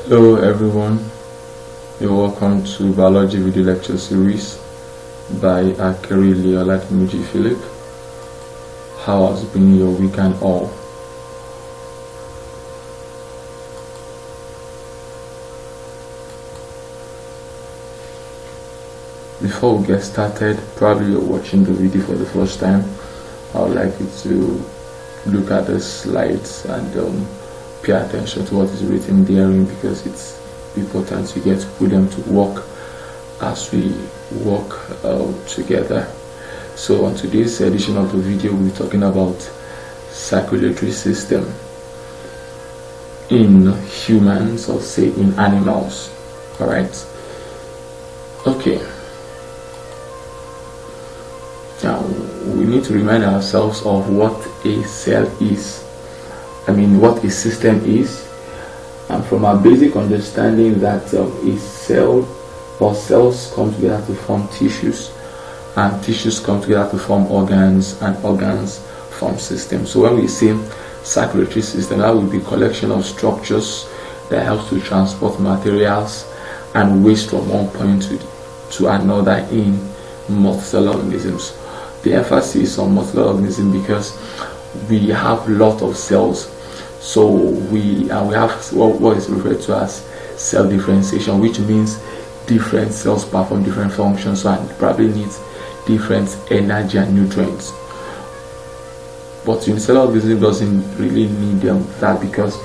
Hello everyone, you're welcome to Biology Video Lecture Series by Akeri Leolatmuji Philip. How has been your weekend all? Before we get started, probably you're watching the video for the first time. I would like you to look at the slides and pay attention to what is written therein, because it's important to get to put them to work as we work together. So on today's edition of the video, we're talking about circulatory system in humans, or say in animals. All right. Okay. Now we need to remind ourselves of what a cell is. What a system is, and from our basic understanding that a cell or cells come together to form tissues, and tissues come together to form organs, and organs form systems. So when we say circulatory system, that will be a collection of structures that helps to transport materials and waste from one point to another in multicellular organisms. The emphasis on multicellular organism because we have a lot of cells. So we have what is referred to as cell differentiation, which means different cells perform different functions, so and probably needs different energy and nutrients. But unicellular organism doesn't really need that, because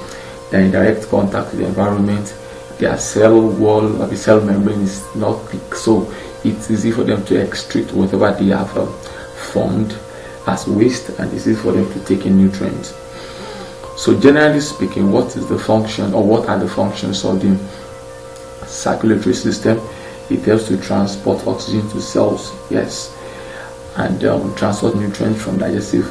they're in direct contact with the environment. Their cell wall or the cell membrane is not thick, so it's easy for them to extract whatever they have formed as waste, and it's easy for them to take in nutrients. So generally speaking, what is the function, or what are the functions of the circulatory system? It helps to transport oxygen to cells, yes, and transport nutrients from digestive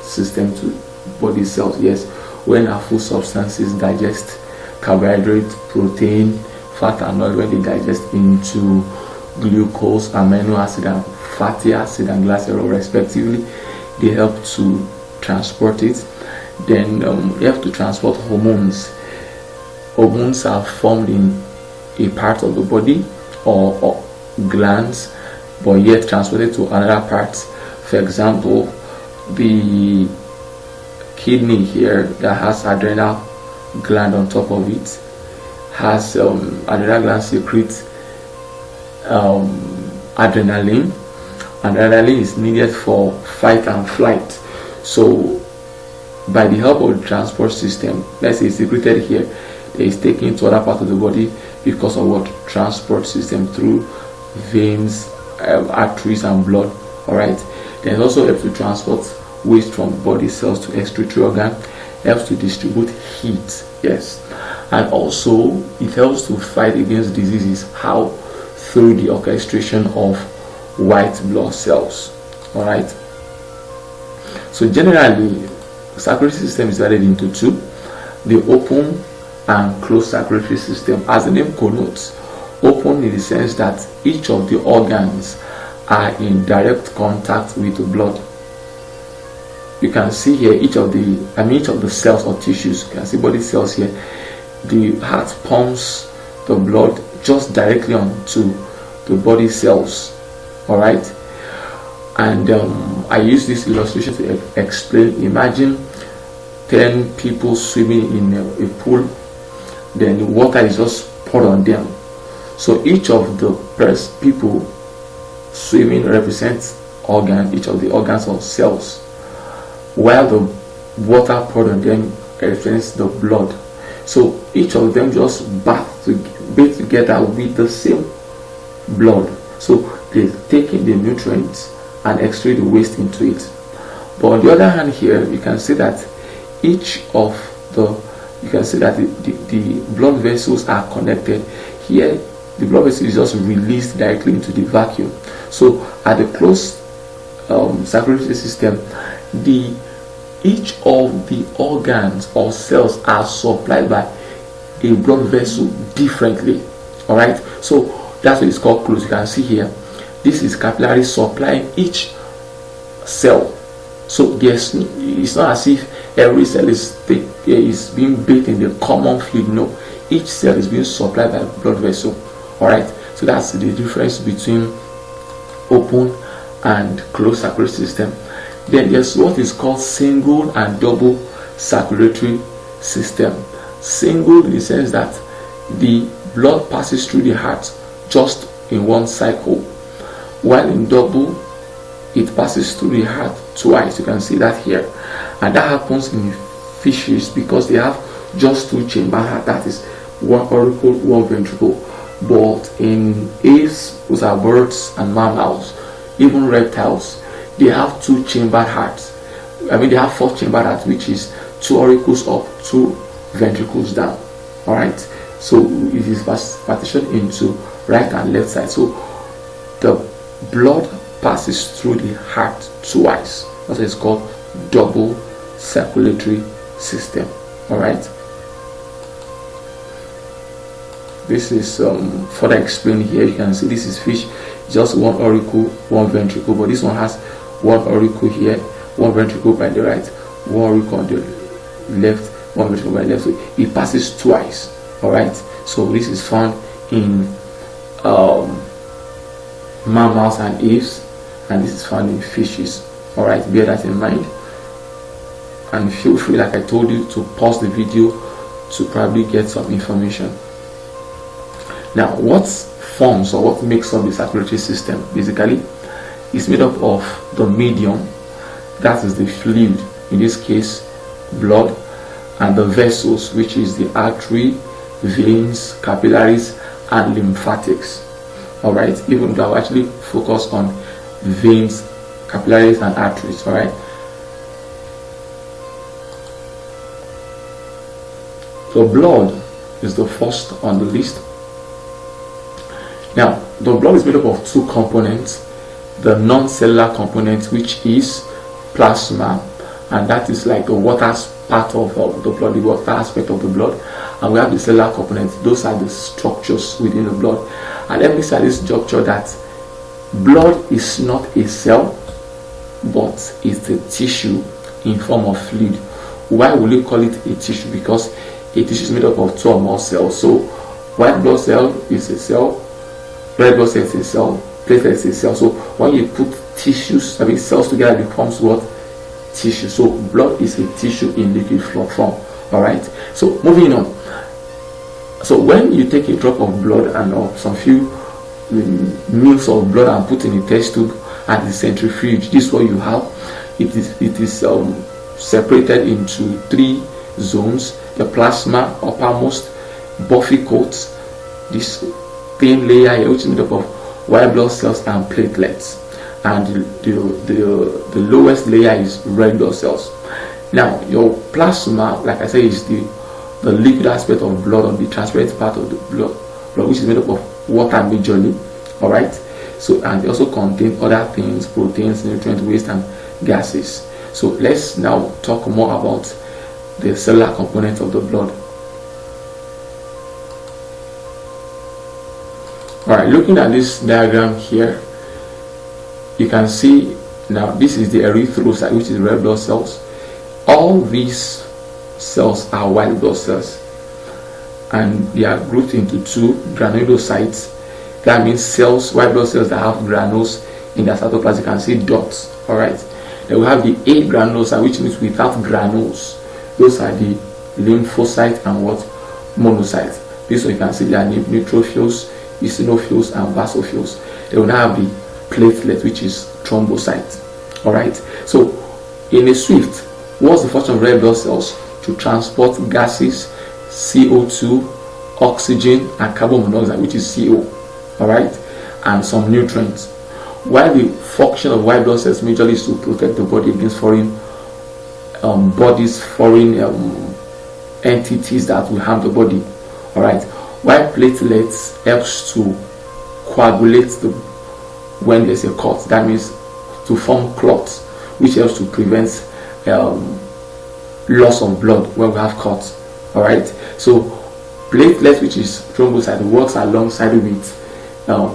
system to body cells, yes. When our food substances digest carbohydrate, protein, fat, and oil, when they digest into glucose, amino acid, and fatty acid and glycerol respectively, they help to transport it. Then you have to transport hormones. Hormones are formed in a part of the body or glands, but yet transported to another part. For example, the kidney here that has adrenal gland on top of it has adrenal gland secretes adrenaline, and adrenaline is needed for fight and flight. So by the help of the transport system, let's say it's secreted here, it is taken to other part of the body because of what? Transport system through veins, arteries, and blood. All right. Then it also helps to transport waste from body cells to excretory organ, helps to distribute heat, yes, and also it helps to fight against diseases. How? Through the orchestration of white blood cells. All right. So generally, circulatory system is divided into two: the open and closed circulatory system. As the name connotes, open in the sense that each of the organs are in direct contact with the blood. You can see here each of the cells or tissues. You can see body cells here. The heart pumps the blood just directly onto the body cells. All right. And I use this illustration to explain. Imagine 10 people swimming in a pool, then the water is just poured on them. So each of the people swimming represents each of the organs or cells, while the water poured on them represents the blood. So each of them just bathe together with the same blood. So they take in the nutrients and extract the waste into it. But on the other hand, here you can see that the blood vessels are connected. Here the blood vessel is just released directly into the vacuum. So at the closed circulatory system, each of the organs or cells are supplied by a blood vessel differently. All right. So that's what it's called closed. You can see here, this is capillary supplying each cell. So yes, it's not as if every cell is being bathed in the common fluid. No, each cell is being supplied by blood vessel. All right, so that's the difference between open and closed circulatory system. Then there's what is called single and double circulatory system. Single in the sense that the blood passes through the heart just in one cycle, while in double it passes through the heart twice. You can see that here, and that happens in fishes because they have just two chamber heart, that is one auricle, one ventricle. But in apes, those are birds and mammals, even reptiles, they have two chambered hearts. I mean, they have four chambered hearts, which is two auricles up, two ventricles down. All right, so it is partitioned into right and left side. So the blood passes through the heart twice. That's what is called double circulatory system. All right, this is further explained here. You can see this is fish, just one auricle, one ventricle, but this one has one auricle here, one ventricle by the right, one auricle on the left, one ventricle by the left. So it passes twice. All right, so this is found in mammals and apes, and this is found in fishes. All right, bear that in mind, and feel free, like I told you, to pause the video to probably get some information. Now, what forms or what makes up the circulatory system? Basically, it's made up of the medium, that is the fluid, in this case blood, and the vessels, which is the artery, veins, capillaries, and lymphatics. All right, even though I'll actually focus on veins, capillaries, and arteries. All right, so blood is the first on the list. Now, the blood is made up of two components: the non-cellular component, which is plasma, and that is like the water part of the blood, the water aspect of the blood, and we have the cellular component. Those are the structures within the blood. And let me say this structure, that blood is not a cell, but it's a tissue in form of fluid. Why will you call it a tissue? Because a tissue is made up of two or more cells. So white blood cell is a cell, red blood cell is a cell, platelet is a cell. So when you put tissues, I mean cells together, it becomes what? Tissue. So blood is a tissue in liquid form. All right, so moving on. So when you take a drop of blood and some few mils of blood and put in a test tube and the centrifuge, this is what you have. It is separated into three zones: the plasma uppermost, buffy coat, this thin layer here, which is made up of white blood cells and platelets, and the lowest layer is red blood cells. Now, your plasma, like I said, is the liquid aspect of blood, or the transparent part of the blood, which is made up of water majorly. All right, so, and they also contain other things: proteins, nutrient waste, and gases. So let's now talk more about the cellular component of the blood. All right, looking at this diagram here, you can see now this is the erythrocyte, which is red blood cells. All these cells are white blood cells, and they are grouped into two: granulocytes, that means cells, white blood cells that have granules in their cytoplasm. You can see dots. All right, then we have the agranulocyte, which means without granules. Those are the lymphocyte and what? Monocyte. This one you can see they are neutrophils, eosinophils, and basophils. They will now have the platelet, which is thrombocyte. All right, so in a swift, what's the function of red blood cells? To transport gases, CO2, oxygen, and carbon monoxide, which is CO. All right, and some nutrients. While the function of white blood cells majorly is to protect the body against foreign bodies, foreign entities that will harm the body. All right, while platelets helps to coagulate when there's a cut, that means to form clots, which helps to prevent loss of blood when we have cuts. All right, so platelet, which is thrombocyte, works alongside with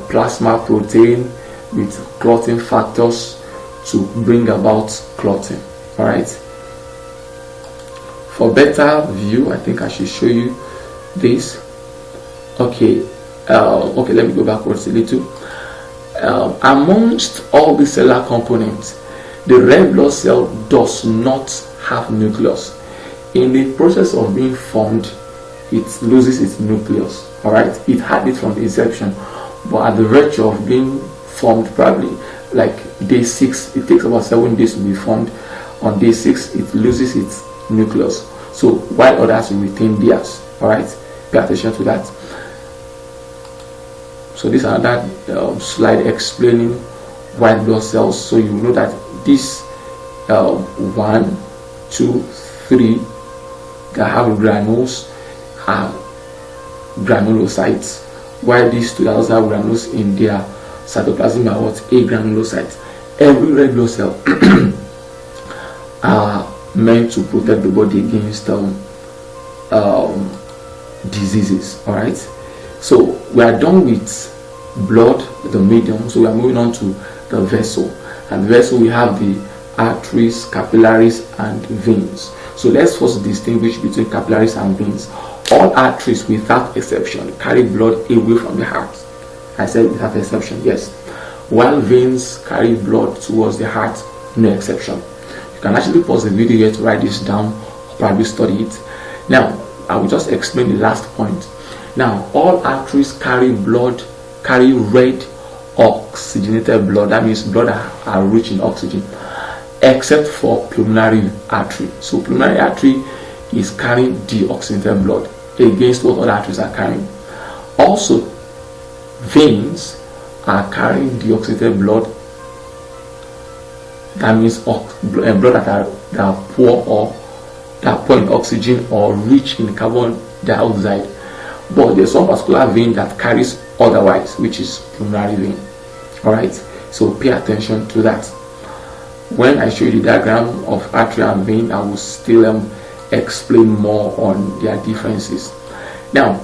plasma protein, with clotting factors to bring about clotting. All right, for better view, I think I should show you this. Okay, okay, let me go backwards a little. Amongst all the cellular components, the red blood cell does not have nucleus. In the process of being formed, it loses its nucleus. All right, it had it from the inception, but at the virtue of being formed, probably like day 6, it takes about 7 days to be formed. On day 6, it loses its nucleus. So while others will retain theirs. All right, pay attention to that. So this is another slide explaining white blood cells. So you know that this 1, 2, 3 that have granules are granulocytes, while these two that also have granules in their cytoplasm are what? Agranulocytes. Every red blood cell are meant to protect the body against diseases. All right, so we are done with blood, the medium. So we are moving on to the vessel, and vessel we have the arteries, capillaries, and veins. So let's first distinguish between capillaries and veins. All arteries without exception carry blood away from the heart. I said without exception, yes. While veins carry blood towards the heart, no exception. You can actually pause the video here to write this down or probably study it. Now, I will just explain the last point. Now, all arteries carry red oxygenated blood. That means blood that are rich in oxygen, except for pulmonary artery. So pulmonary artery is carrying deoxygenated blood against what other arteries are carrying. Also, veins are carrying deoxygenated blood. That means blood that are poor in oxygen or rich in carbon dioxide. But there's one particular vein that carries otherwise, which is pulmonary vein. All right, so pay attention to that. When I show you the diagram of artery and vein, I will still explain more on their differences. Now,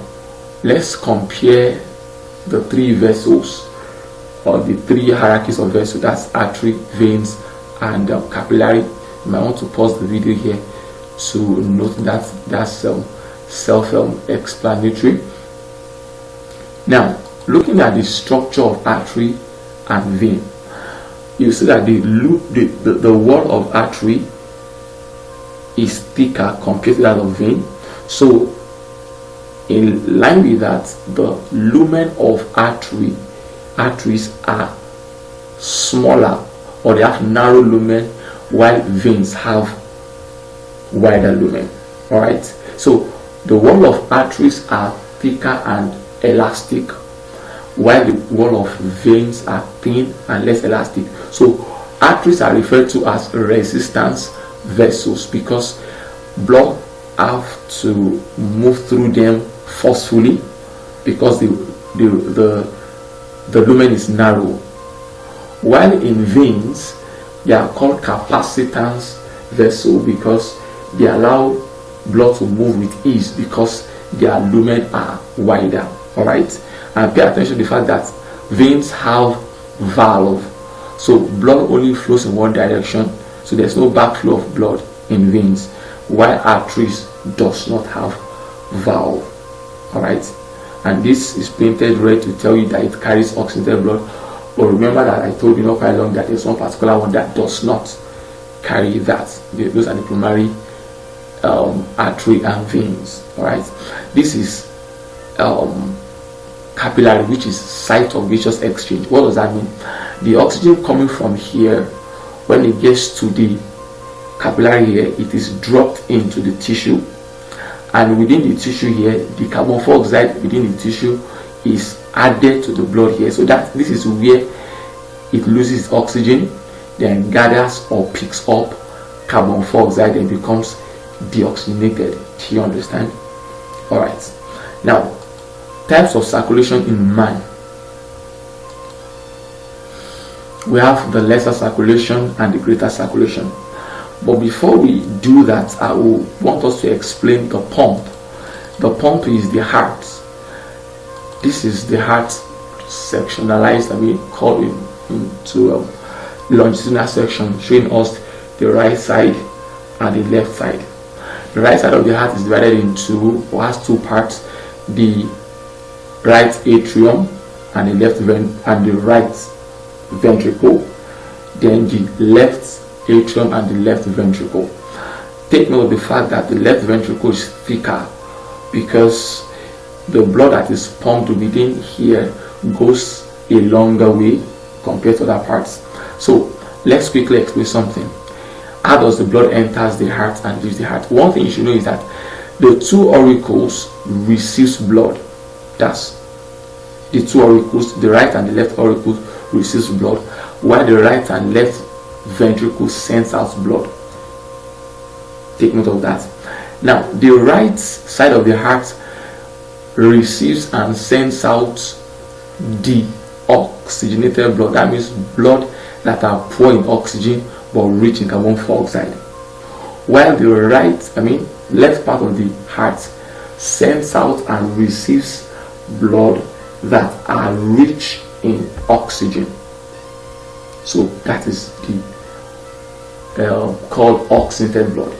let's compare the 3 vessels, or the 3 hierarchies of vessels. That's artery, veins, and capillary. You might want to pause the video here to note that that's self-explanatory. Now, looking at the structure of artery and vein, you see that the wall of artery is thicker compared to that of vein. So in line with that, the lumen of arteries are smaller, or they have narrow lumen, while veins have wider lumen. All right, so the wall of arteries are thicker and elastic, while the wall of veins are thin and less elastic. So arteries are referred to as resistance vessels because blood have to move through them forcefully because the lumen is narrow. While in veins, they are called capacitance vessel because they allow blood to move with ease because their lumen are wider. All right, and pay attention to the fact that veins have valve, so blood only flows in one direction, so there's no backflow of blood in veins, while arteries does not have valve. All right, and this is painted red to tell you that it carries oxygenated blood. But remember that I told you not quite long that there's one particular one that does not carry that. Those are the primary artery and veins. All right, this is capillary, which is site of gaseous exchange. What does that mean? The oxygen coming from here, when it gets to the capillary here, it is dropped into the tissue, and within the tissue here, the carbon dioxide within the tissue is added to the blood here. So that this is where it loses oxygen, then gathers or picks up carbon dioxide and becomes deoxygenated. Do you understand? All right. Now, types of circulation in man. We have the lesser circulation and the greater circulation. But before we do that, I will want us to explain the pump. The pump is the heart. This is the heart sectionalized, that we call it into a longitudinal section, showing us the right side and the left side. The right side of the heart is divided into, or has 2 parts. the right atrium and the right ventricle, then the left atrium and the left ventricle. Take note of the fact that the left ventricle is thicker because the blood that is pumped within here goes a longer way compared to other parts. So let's quickly explain something. How does the blood enters the heart and leaves the heart? One thing you should know is that the two auricles receives blood. That's the two auricles, the right and the left auricle receives blood, while the right and left ventricle sends out blood. Take note of that. Now, the right side of the heart receives and sends out the oxygenated blood. That means blood that are poor in oxygen but rich in carbon dioxide. While the left part of the heart sends out and receives blood that are rich in oxygen. So that is the called oxygenated blood.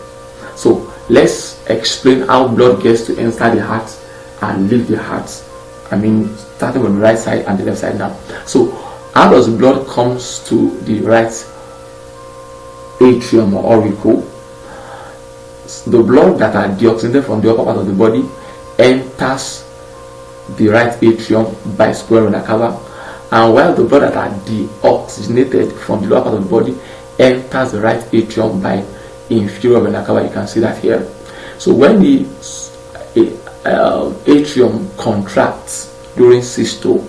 So let's explain how blood gets to enter the heart and leave the heart. Starting from the right side and the left side now. So how does blood comes to the right atrium or auricle? The blood that are deoxygenated from the upper part of the body enters the right atrium by square vena cava, and while the blood that are deoxygenated from the lower part of the body enters the right atrium by inferior vena cava. You can see that here. So when the atrium contracts during systole,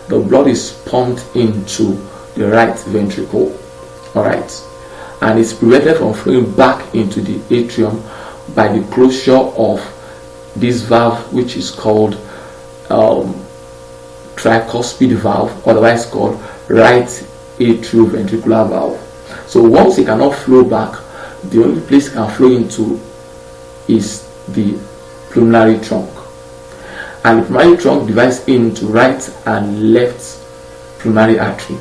the blood is pumped into the right ventricle, alright, and it's prevented from flowing back into the atrium by the closure of this valve, which is called tricuspid valve, otherwise called right atrioventricular valve. So once it cannot flow back, the only place it can flow into is the pulmonary trunk, and the pulmonary trunk divides into right and left pulmonary artery.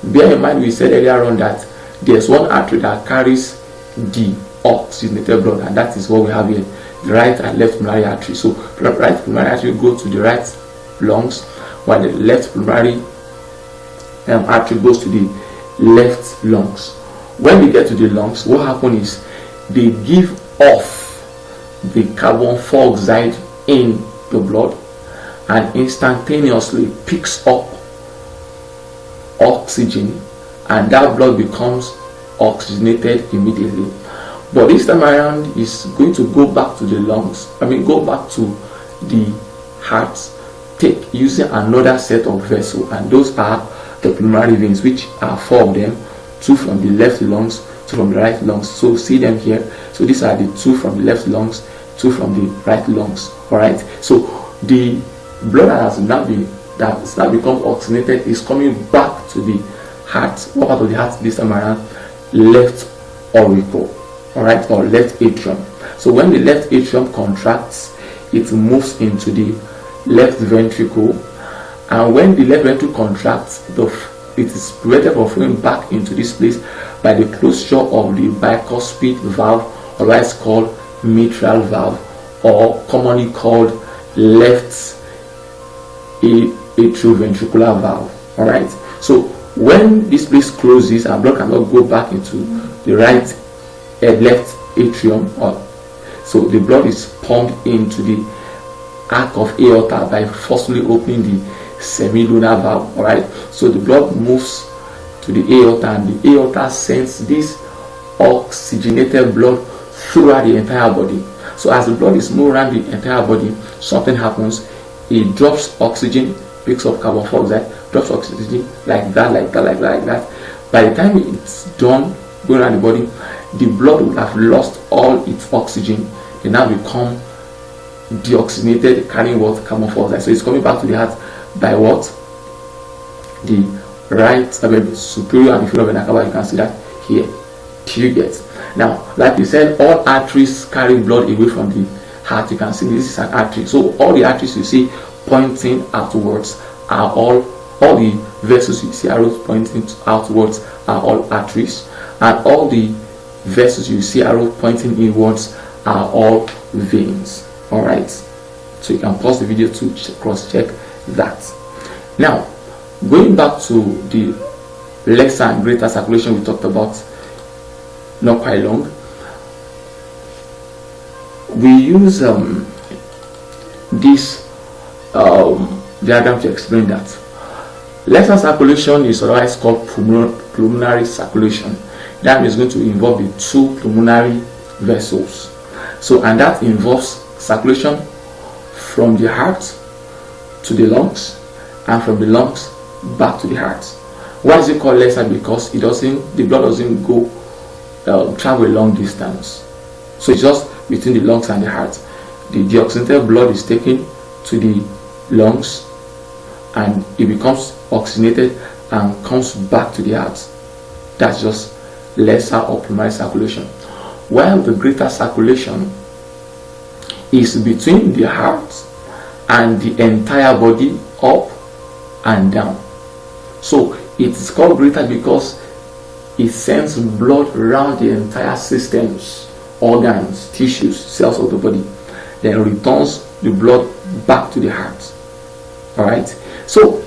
Bear in mind, we said earlier on that there's one artery that carries the oxygenated blood, and that is what we have here, the right and left pulmonary artery. So the right pulmonary artery goes to the right lungs, while the left pulmonary artery goes to the left lungs. When we get to the lungs, what happens is they give off the carbon dioxide in the blood and instantaneously picks up oxygen, and that blood becomes oxygenated immediately. But this time around is going to go back to the lungs, go back to the heart, using another set of vessels, and those are the pulmonary veins, which are 4 of them, 2 from the left lungs, 2 from the right lungs. So see them here. So these are the 2 from the left lungs, 2 from the right lungs. Alright, so the blood that has now become oxygenated is coming back to the heart. What part of the heart this time around? Left auricle, alright, or left atrium. So when the left atrium contracts, it moves into the left ventricle, and when the left ventricle contracts, it is prevented from flowing back into this place by the closure of the bicuspid valve, otherwise called mitral valve, or commonly called left atrioventricular valve. Alright, so when this place closes and blood cannot go back into the left atrium, so the blood is pumped into the arc of aorta by forcefully opening the semilunar valve. Alright, so the blood moves to the aorta, and the aorta sends this oxygenated blood throughout the entire body. So as the blood is moving around the entire body, something happens. It drops oxygen, picks up carbon dioxide, drops oxygen like that. By the time it's done going around the body, the blood will have lost all its oxygen. It now become deoxygenated, carrying what? Carbon dioxide. So it's coming back to the heart by what? The right superior and inferior vena cava. You can see that here. Do you get? Now, like we said, all arteries carry blood away from the heart. You can see this is an artery. So all the arteries you see pointing outwards are all the vessels you see arrows pointing outwards are all arteries, and all the vessels you see arrows pointing inwards are all veins. Alright, So you can pause the video to cross-check that. Now, going back to the lesser and greater circulation we talked about not quite long, we use this diagram to explain that. Lesser circulation is otherwise called pulmonary circulation. That is going to involve the two pulmonary vessels. So, and that involves circulation from the heart to the lungs and from the lungs back to the heart. Why is it called lesser? Because the blood doesn't go travel a long distance. So it's just between the lungs and the heart. The deoxygenated blood is taken to the lungs and it becomes oxygenated and comes back to the heart. That's just lesser or pulmonary circulation. While the greater circulation is between the heart and the entire body, up and down. So it is called greater because it sends blood around the entire systems, organs, tissues, cells of the body, then returns the blood back to the heart. Alright, so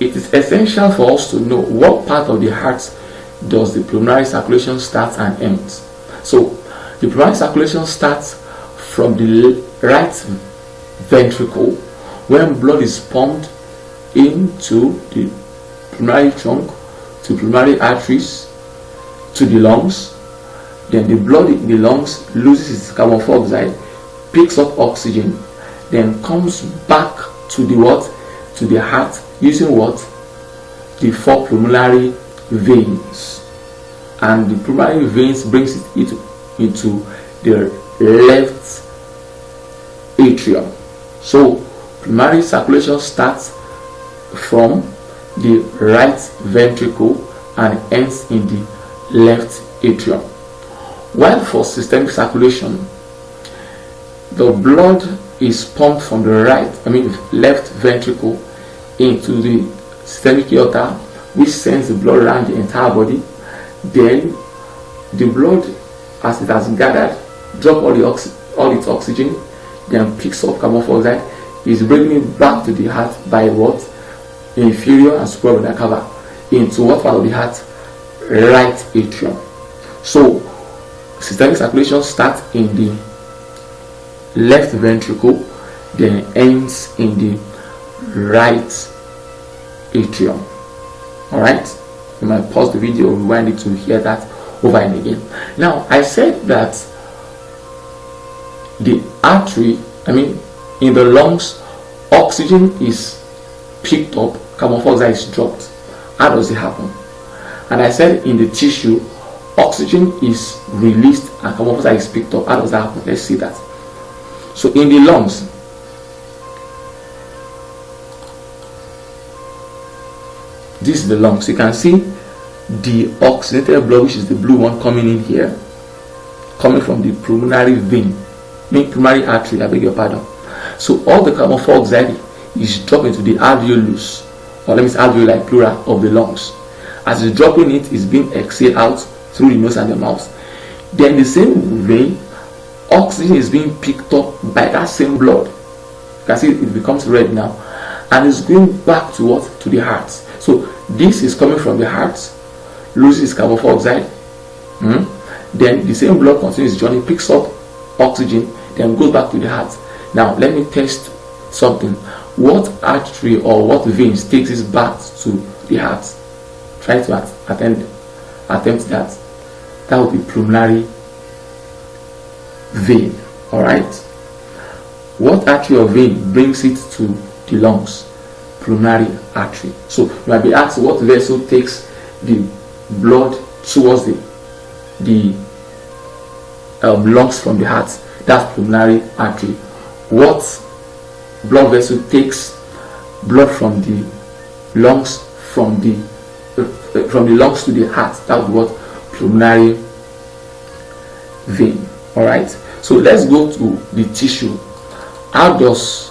it is essential for us to know what part of the heart does the pulmonary circulation start and end. So the pulmonary circulation starts from the right ventricle when blood is pumped into the pulmonary trunk, to pulmonary arteries, to the lungs. Then the blood in the lungs loses its carbon dioxide, picks up oxygen, then comes back to the what? To the heart using what? The four pulmonary veins. And the pulmonary veins brings it into the left atrium. So pulmonary circulation starts from the right ventricle and ends in the left atrium. While for systemic circulation, the blood is pumped from the left ventricle into the systemic aorta, which sends the blood around the entire body. Then the blood, as it has gathered, drop all its oxygen, then picks up carbon dioxide, is bringing it back to the heart by what? Inferior and superior vena cava into what part of the heart? Right atrium. So systemic circulation starts in the left ventricle, then ends in the right atrium. Alright, you might pause the video, rewind it to hear that over and again. Now, I said that the artery, in the lungs, oxygen is picked up, carbon dioxide is dropped. How does it happen? And I said in the tissue, oxygen is released and carbon dioxide is picked up. How does that happen? Let's see that. So in the lungs, this is the lungs. You can see the oxygenated blood, which is the blue one, coming in here, coming from the pulmonary vein, pulmonary artery, I beg your pardon. So all the carbon dioxide is dropping to the alveolus, or let me say alveoli plural, of the lungs. As it's dropping, it is being exhaled out through the nose and the mouth. Then the same vein, oxygen is being picked up by that same blood. You can see it becomes red now, and it's going back to what? To the heart. So this is coming from the heart, loses carbon dioxide. Then the same blood continues its journey, picks up oxygen, then goes back to the heart. Now let me test something. What artery or what veins takes this back to the heart? Try to attempt that. That would be pulmonary vein. Alright. What artery or vein brings it to the lungs? Pulmonary artery. So you might be asked, what vessel takes the blood towards the lungs from the heart? That's pulmonary artery. What blood vessel takes blood from the lungs from the lungs to the heart? That would be what? Pulmonary vein. Alright, so let's go to the tissue. How does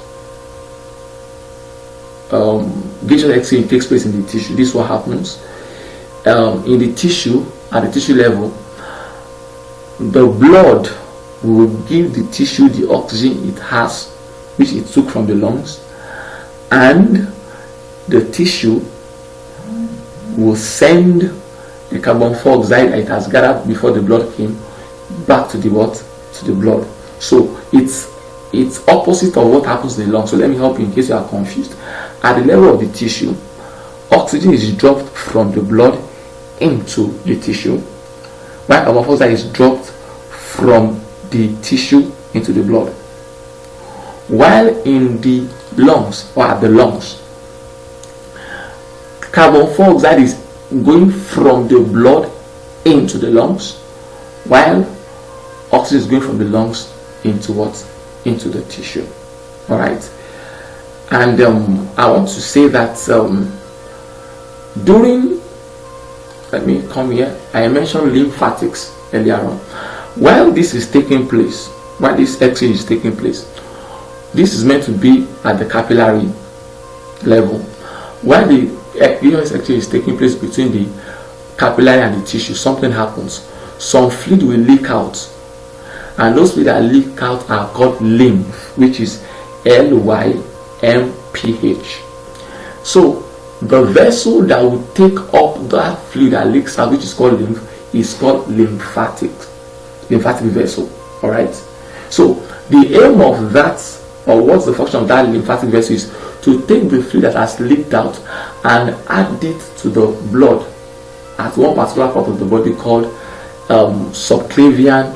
gaseous exchange takes place in the tissue? This is what happens in the tissue. At the tissue level, the blood will give the tissue the oxygen it has which it took from the lungs, and the tissue will send the carbon dioxide it has gathered before the blood came back to the what? To the blood. So it's opposite of what happens in the lungs. So let me help you in case you are confused. At the level of the tissue, oxygen is dropped from the blood into the tissue, while carbon dioxide is dropped from the tissue into the blood. While in the lungs, or at the lungs, carbon dioxide is going from the blood into the lungs, while oxygen is going from the lungs into what? Into the tissue. All right. And I want to say that during, let me come here, I mentioned lymphatics earlier on. While this is taking place, while this exchange is taking place, this is meant to be at the capillary level. While the exchange is taking place between the capillary and the tissue, something happens. Some fluid will leak out, and those fluids that leak out are called lymph, which is LYMPH. So the vessel that will take up that fluid that leaks out, which is called lymph, is called lymphatic vessel. All right. So the aim of that, or what's the function of that lymphatic vessel, is to take the fluid that has leaked out and add it to the blood at one particular part of the body called subclavian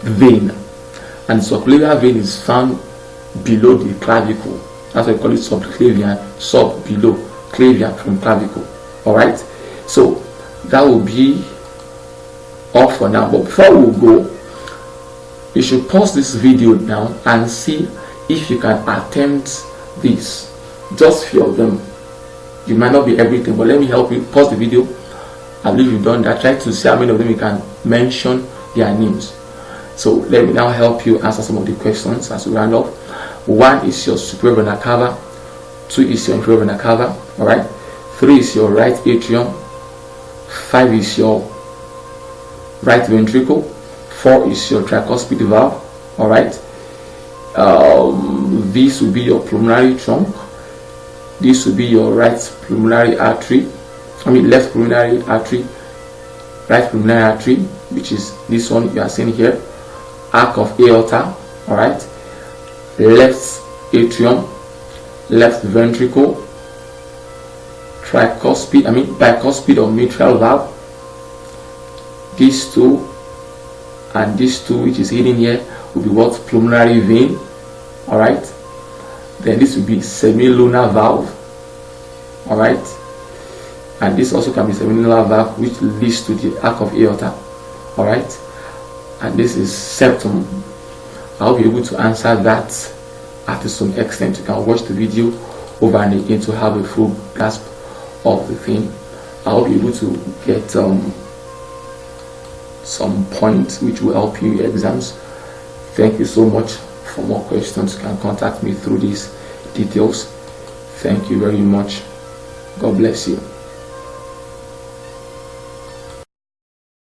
vein. And subclavian vein is found below the clavicle. That's why we call it subclavian, sub below, clavian from clavicle. Alright, so that will be all for now. But before we go, you should pause this video now and see if you can attempt this. Just few of them. You might not be everything, but let me help you. Pause the video. I believe you've done that. Try to see how many of them you can mention their names. So let me now help you answer some of the questions as we round off. 1 is your superior vena cava. 2 is your inferior vena cava. Alright. 3 is your right atrium. 5 is your right ventricle. 4 is your tricuspid valve. Alright. This will be your pulmonary trunk. This will be your right pulmonary artery. Left pulmonary artery, right pulmonary artery, which is this one you are seeing here. Arc of aorta. All right. Left atrium, left ventricle, bicuspid or mitral valve. These two and these two, which is hidden here, will be what? Pulmonary vein. All right. Then this will be semilunar valve. All right. And this also can be semilunar valve, which leads to the arc of aorta. All right. And this is septum. I'll be able to answer that to some extent. You can watch the video over and again to have a full grasp of the thing. I'll be able to get some points which will help you in your exams. Thank you so much. For more questions, you can contact me through these details. Thank you very much. God bless you.